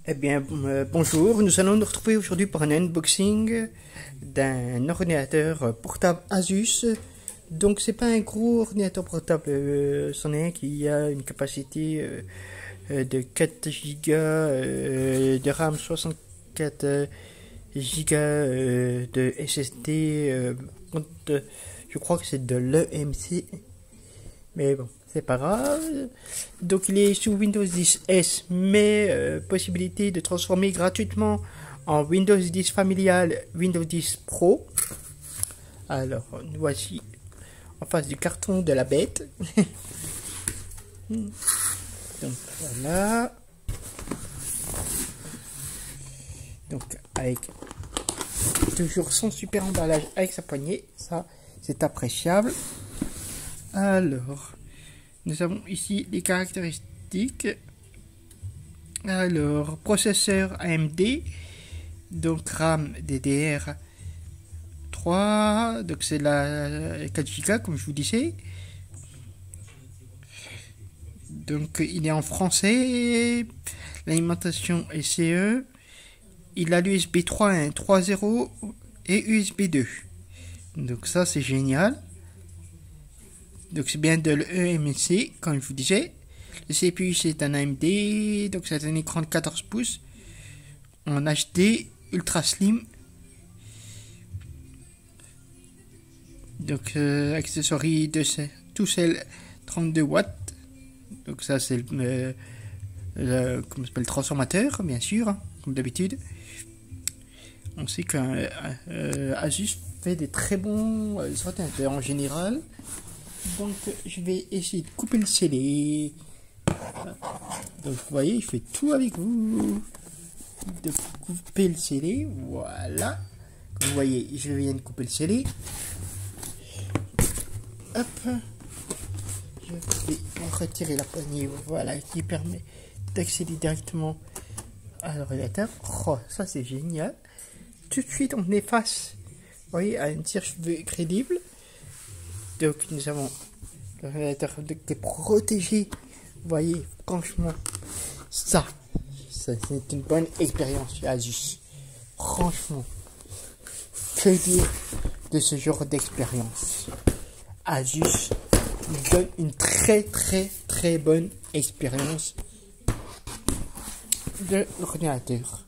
Eh bien, bonjour, nous allons nous retrouver aujourd'hui pour un unboxing d'un ordinateur portable Asus. Donc, c'est pas un gros ordinateur portable, c'en est un qui a une capacité de 4 Go de RAM, 64 Go de SSD. Je crois que c'est de l'EMC, mais bon, c'est pas grave. Donc il est sous Windows 10 S, mais possibilité de transformer gratuitement en Windows 10 familial, Windows 10 Pro. Alors nous voici en face du carton de la bête. Donc voilà. Donc avec toujours son super emballage avec sa poignée, ça c'est appréciable. Alors, nous avons ici les caractéristiques. Alors, processeur AMD, donc RAM DDR3, donc c'est la 4 Go comme je vous disais. Donc il est en français, l'alimentation est CE, il a l'USB 3.1, 3.0 et USB 2. Donc ça c'est génial. Donc c'est bien de l'EMC, comme je vous disais. Le CPU c'est un AMD, donc c'est un écran de 14 pouces en HD ultra slim. Donc accessory de tout seul 32 watts. Donc ça c'est le transformateur, bien sûr, hein, comme d'habitude. On sait qu'Asus fait des très bons ordinateurs en général. Donc je vais essayer de couper le scellé. Donc vous voyez, je fais tout avec vous. De couper le scellé, voilà. Comme vous voyez, je viens de couper le scellé. Hop. Je vais retirer la poignée, voilà, qui permet d'accéder directement à l'ordinateur. Oh, ça c'est génial. Tout de suite on efface, vous voyez, à un tire-cheveux crédible. Donc nous avons l'ordinateur qui est protégé. Vous voyez, franchement, ça c'est une bonne expérience chez Asus. Franchement, que dire de ce genre d'expérience? Asus nous donne une très bonne expérience de l'ordinateur.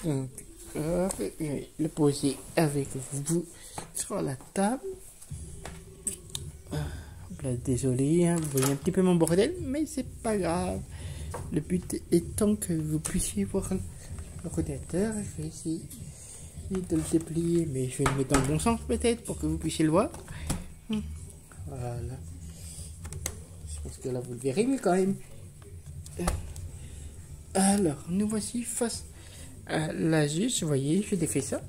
Donc, je vais le poser avec vous sur la table. Désolé, hein, vous voyez un petit peu mon bordel, mais c'est pas grave. Le but étant que vous puissiez voir l'ordinateur. Je vais essayer de le déplier, mais je vais le mettre dans le bon sens peut-être pour que vous puissiez le voir. Voilà. Je pense que là vous le verrez, mais quand même. Alors, nous voici face à l'Asus. Vous voyez, je défais ça.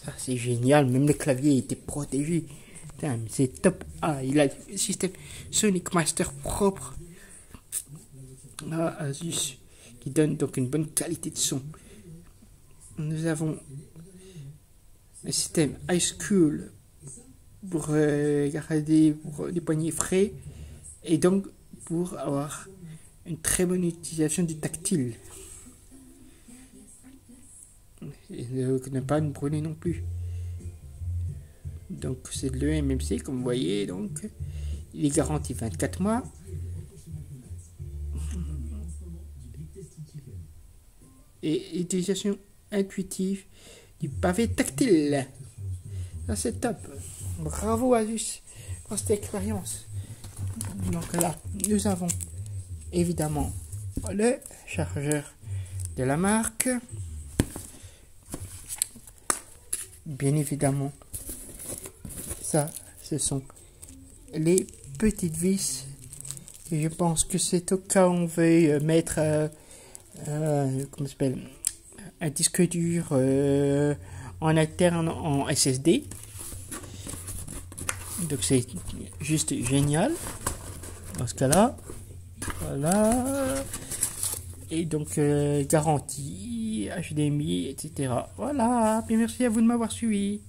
Ça c'est génial, même le clavier était protégé. C'est top. Ah, il a le système Sonic Master propre à Asus qui donne donc une bonne qualité de son. Nous avons un système iSchool pour garder pour les poignets frais et donc pour avoir une très bonne utilisation du tactile et ne pas nous brûler non plus. Donc c'est de l'EMC comme vous voyez, donc il est garanti 24 mois. Et utilisation intuitive du pavé tactile. Ça c'est top. Bravo Asus pour cette expérience. Donc là, nous avons évidemment le chargeur de la marque. Bien évidemment, ça, ce sont les petites vis. Et je pense que c'est au cas où on veut mettre comment s'appelle, un disque dur en interne en SSD. Donc c'est juste génial dans ce cas-là. Voilà. Et donc garantie, HDMI, etc. Voilà. Puis merci à vous de m'avoir suivi.